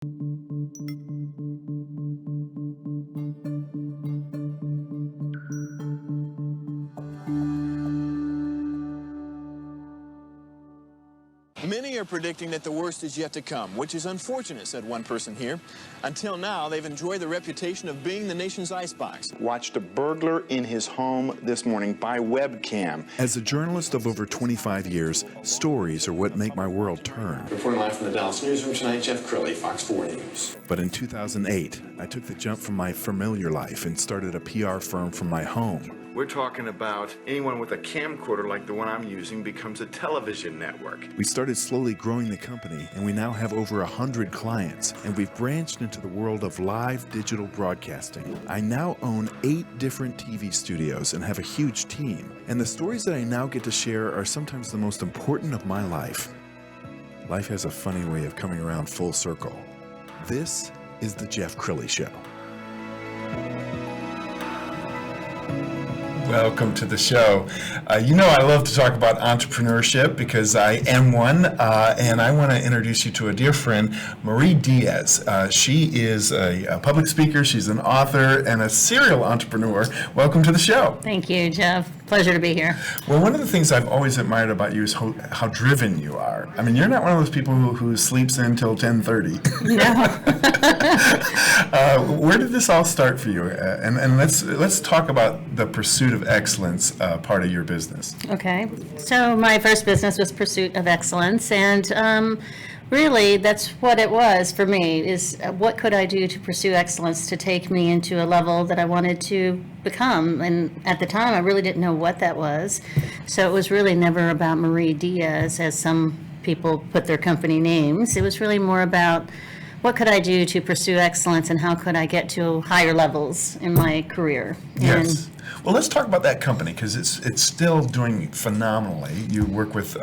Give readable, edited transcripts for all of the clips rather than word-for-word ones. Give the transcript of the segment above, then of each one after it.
Many are predicting that the worst is yet to come, which is unfortunate, said one person here. Until now, they've enjoyed the reputation of being the nation's icebox. Watched a burglar in his home this morning by webcam. As a journalist of over 25 years, stories are what make my world turn. Reporting live from the Dallas newsroom tonight, Jeff Crilley, Fox 4 News. But in 2008, I took the jump from my familiar life and started a PR firm from my home. We're talking about anyone with a camcorder like the one I'm using becomes a television network. We started slowly growing the company, and we now have over 100 clients, and we've branched into the world of live digital broadcasting. I now own 8 different TV studios and have a huge team, and the stories that I now get to share are sometimes the most important of my life. Life has a funny way of coming around full circle. This is the Jeff Crilley Show. Welcome to the show. You know I love to talk about entrepreneurship because I am one, and I want to introduce you to a dear friend, Marie Diaz. She is a public speaker, she's an author, and a serial entrepreneur. Welcome to the show. Thank you, Jeff. Pleasure to be here. Well, one of the things I've always admired about you is how driven you are. I mean, you're not one of those people who sleeps in till 10:30. No. Where did this all start for you? And let's talk about the pursuit of excellence part of your business. Okay. So my first business was Pursuit of Excellence, and really that's what it was for me, is what could I do to pursue excellence to take me into a level that I wanted to become. And at the time, I really didn't know what that was. So it was really never about Marie Diaz, as some people put their company names. It was really more about what could I do to pursue excellence and how could I get to higher levels in my career. Yes. Well, let's talk about that company because it's still doing phenomenally. You work with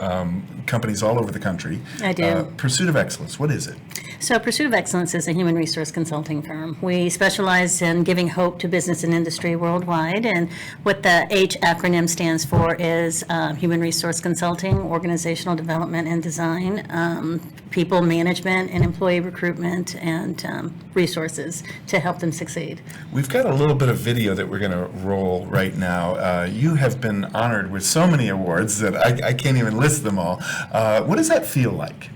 companies all over the country. I do. Pursuit of Excellence, what is it? So Pursuit of Excellence is a human resource consulting firm. We specialize in giving hope to business and industry worldwide, and what the H acronym stands for is Human Resource Consulting, Organizational Development and Design, People Management and Employee Recruitment, and resources to help them succeed. We've got a little bit of video that we're going to roll right now. You have been honored with so many awards that I can't even list them all. What does that feel like?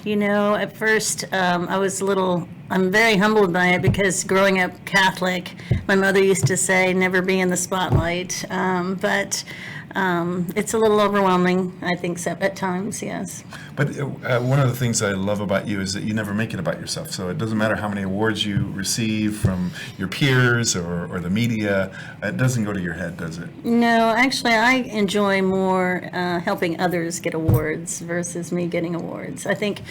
You know, at first I'm very humbled by it because growing up Catholic, my mother used to say, never be in the spotlight. But it's a little overwhelming, I think, at times, yes. But one of the things I love about you is that you never make it about yourself. So it doesn't matter how many awards you receive from your peers or the media. It doesn't go to your head, does it? No, actually, I enjoy more helping others get awards versus me getting awards. I think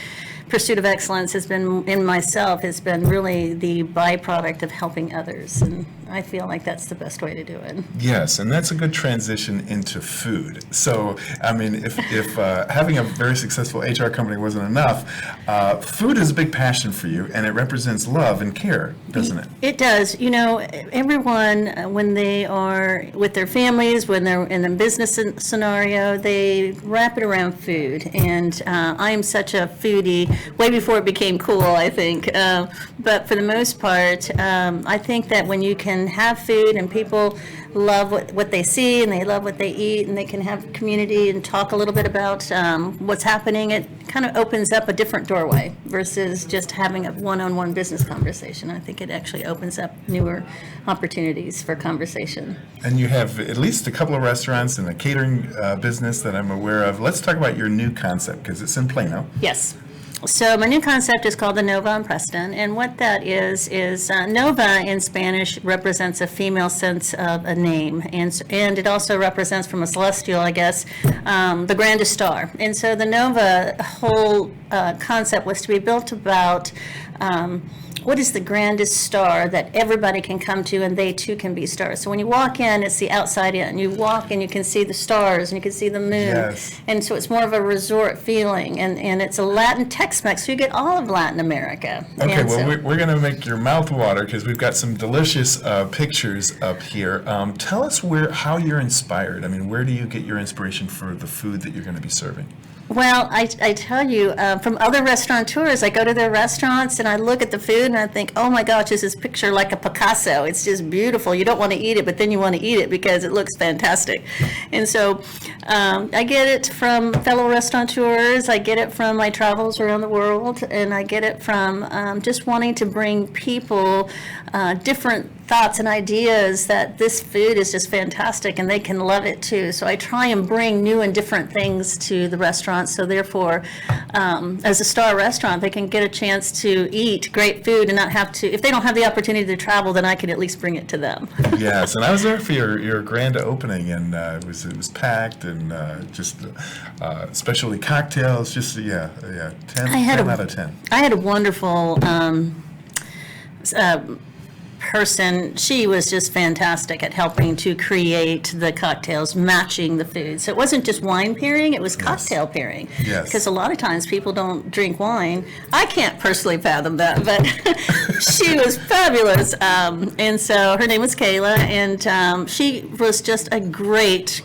Pursuit of Excellence has been really the byproduct of helping others, and I feel like that's the best way to do it. Yes, and that's a good transition into food. So, I mean, if having a very successful HR company wasn't enough, food is a big passion for you, and it represents love and care, doesn't it? It does. You know, everyone, when they are with their families, when they're in a business scenario, they wrap it around food, and I am such a foodie, way before it became cool, I think. But for the most part, I think that when you can have food and people love what they see and they love what they eat and they can have community and talk a little bit about what's happening, it kind of opens up a different doorway versus just having a one-on-one business conversation. I think it actually opens up newer opportunities for conversation. And you have at least a couple of restaurants and a catering business that I'm aware of. Let's talk about your new concept because it's in Plano. Yes. So my new concept is called the Nova in Preston, and what that is Nova in Spanish represents a female sense of a name, and it also represents, from a celestial, I guess, the grandest star. And so the Nova whole concept was to be built about what is the grandest star that everybody can come to and they too can be stars. So when you walk in, it's the outside in. You walk and you can see the stars and you can see the moon. Yes. And so it's more of a resort feeling. And it's a Latin Tex-Mex, so you get all of Latin America. Okay, and well, so, we're going to make your mouth water because we've got some delicious pictures up here. Tell us how you're inspired. I mean, where do you get your inspiration for the food that you're going to be serving? Well, I tell you, from other restaurateurs, I go to their restaurants and I look at the food and I think, oh my gosh, this is picture like a Picasso. It's just beautiful. You don't want to eat it, but then you want to eat it because it looks fantastic. And so I get it from fellow restaurateurs. I get it from my travels around the world, and I get it from just wanting to bring people different thoughts and ideas that this food is just fantastic and they can love it too. So I try and bring new and different things to the restaurant. So therefore, as a star restaurant, they can get a chance to eat great food and not have to, if they don't have the opportunity to travel, then I can at least bring it to them. Yes, and I was there for your grand opening, and it was packed, and just specialty cocktails, just 10 out of 10. I had a wonderful person. She was just fantastic at helping to create the cocktails matching the food. So it wasn't just wine pairing, it was cocktail pairing. Yes. Because a lot of times people don't drink wine. I can't personally fathom that, but she was fabulous. And so her name was Kayla, and she was just a great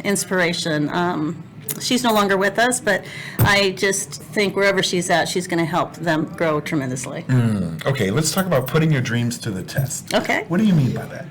inspiration. She's no longer with us, but I just think wherever she's at, she's going to help them grow tremendously. Okay, let's talk about putting your dreams to the test. Okay. What do you mean by that?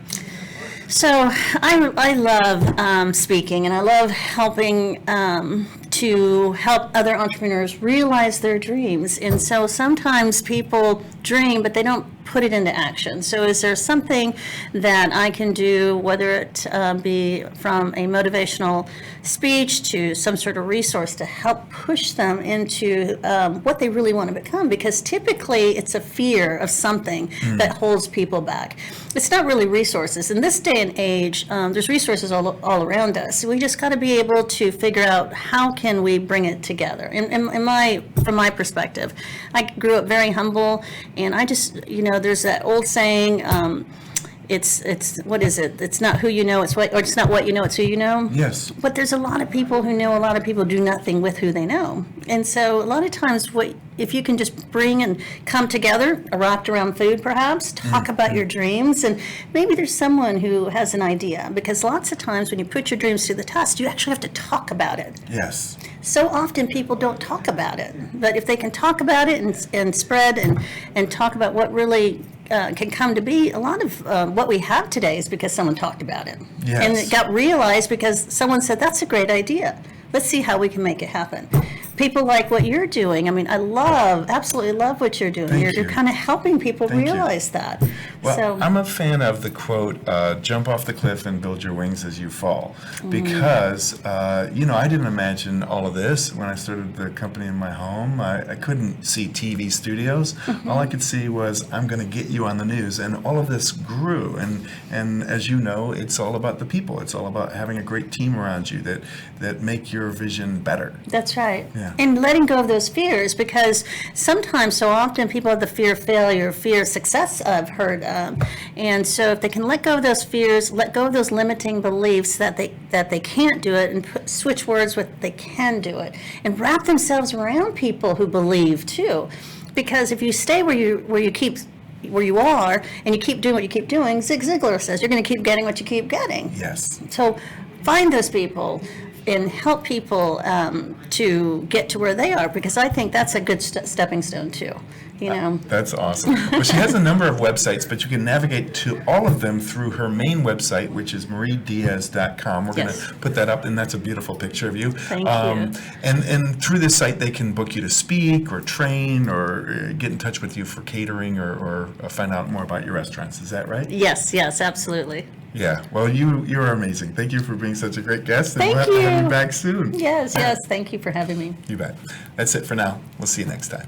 So I love speaking, and I love helping to help other entrepreneurs realize their dreams. And so sometimes people dream, but they don't put it into action. So is there something that I can do, whether it be from a motivational speech to some sort of resource to help push them into what they really want to become? Because typically it's a fear of something that holds people back. It's not really resources. In this day and age, there's resources all around us. We just got to be able to figure out how can we bring it together. From my perspective, I grew up very humble, and I just, there's that old saying, it's what is it? It's not who you know, it's not what you know, it's who you know. Yes. But there's a lot of people who know a lot of people do nothing with who they know. And so a lot of times if you can just bring and come together, wrapped around food perhaps, talk about your dreams, and maybe there's someone who has an idea, because lots of times when you put your dreams to the test, you actually have to talk about it. Yes. So often people don't talk about it, but if they can talk about it and spread and talk about what really can come to be, a lot of what we have today is because someone talked about it. Yes. And it got realized because someone said, that's a great idea. Let's see how we can make it happen. People like what you're doing. I mean, absolutely love what you're doing. Thank You're you. kind of helping people Thank you. realize that. Well, So, I'm a fan of the quote, jump off the cliff and build your wings as you fall. Because, I didn't imagine all of this when I started the company in my home. I couldn't see TV studios. All I could see was, I'm going to get you on the news. And all of this grew. And as you know, it's all about the people. It's all about having a great team around you that make your vision better. that's right. Yeah. And letting go of those fears, because sometimes, so often, people have the fear of failure, fear of success, I've heard. And so if they can let go of those fears, let go of those limiting beliefs that they can't do it, and switch words with they can do it, and wrap themselves around people who believe too. Because if you stay where you are and you keep doing what you keep doing, Zig Ziglar says you're going to keep getting what you keep getting. Yes. So find those people and help people to get to where they are, because I think that's a good stepping stone too. That's awesome. Well, she has a number of websites, but you can navigate to all of them through her main website, which is mariediaz.com. We're going to put that up, and that's a beautiful picture of you. Thank you. And through this site, they can book you to speak or train or get in touch with you for catering or find out more about your restaurants. Is that right? Yes, absolutely. Yeah. Well, you're amazing. Thank you for being such a great guest, and Thank we'll have to have you. you back soon. Yes, thank you for having me. You bet. That's it for now. We'll see you next time.